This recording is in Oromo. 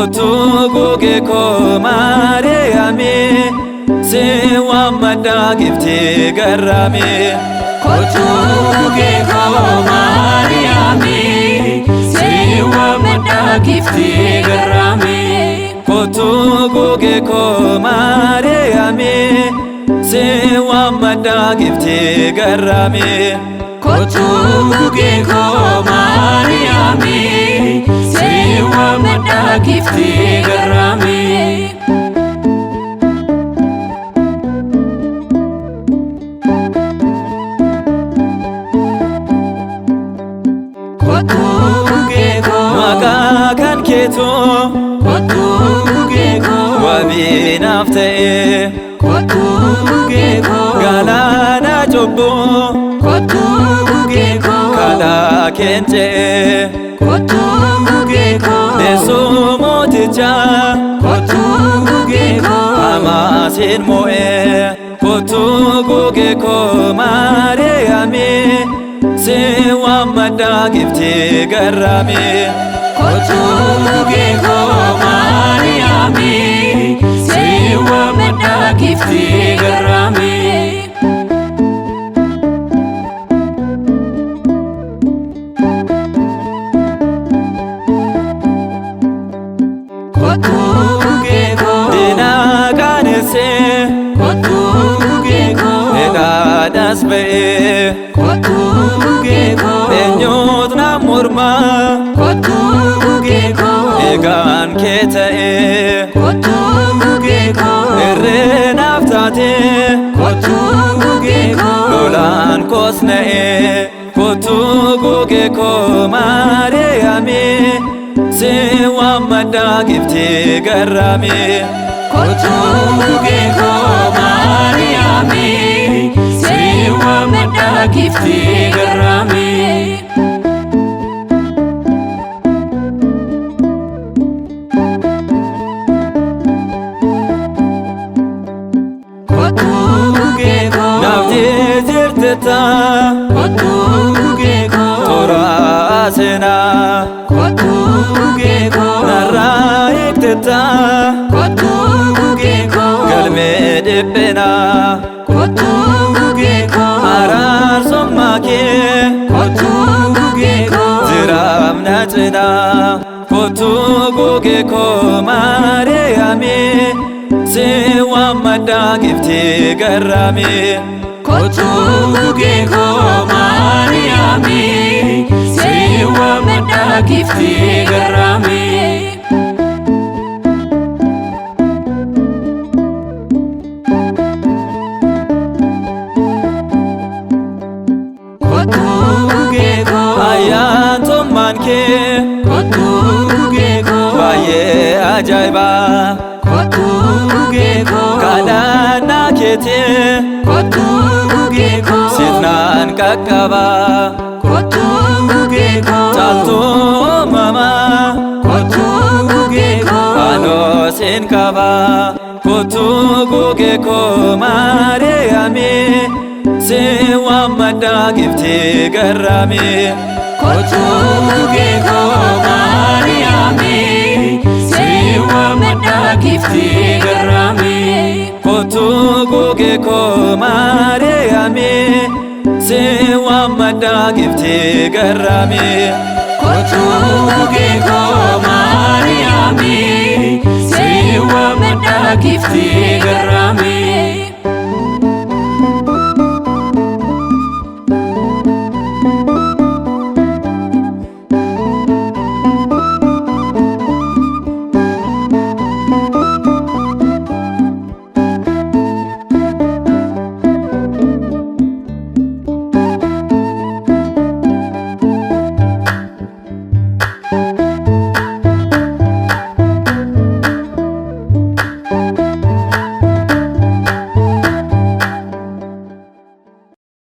kotu guge ko Mariami se wamada gifti garami kotu guge ko Mariami se wamada gifti garami kotu guge ko Mariami se wamada gifti garami kotu guge ko Mariami se wamada gifti garami kotu guge ko makakan keto kotu guge ko wabi nafte kotu guge ko galana jobbo kotu guge ko kala kente kotu guge ko deso moticha kotu guge ko amasin moe kotu guge ko Mariami se wamada gifti garami kotu guge ko Mariami se wamada gifti garami kotu guge ko dina kanese kotu guge ko dasbe kotu guge ko enyot na murma kotu guge ko egan ketae kotu guge ko erre naftate kotu guge ko lolan kosnae kotu guge ko Mariami se wamada gifti garami kotu guge ko Mariami se wamada gifti garami kotu guge ko nafti zirteta kotu guge ko tora asena kotu guge ko narra ikteta kotu guge ko galme dibbena kotu guge ko arar sommake kotu guge ko ziram natsina kotu guge ko Mariami se wamada gifti garami kotu guge ko Mariami se wamada gifti garami kotu guge ko ayanto manke kotu guge ko baye ajaiba kotu guge ko kadana kete kotu guge ko sitnan kakaba kotu guge ko chalto mama kotu guge ko ano sin kaba kotu guge ko Mariami se wamada gifti garami kotu guge ko Mariami se wamada gifti garami kotu guge ko Mariami se wamada gifti garami kotu guge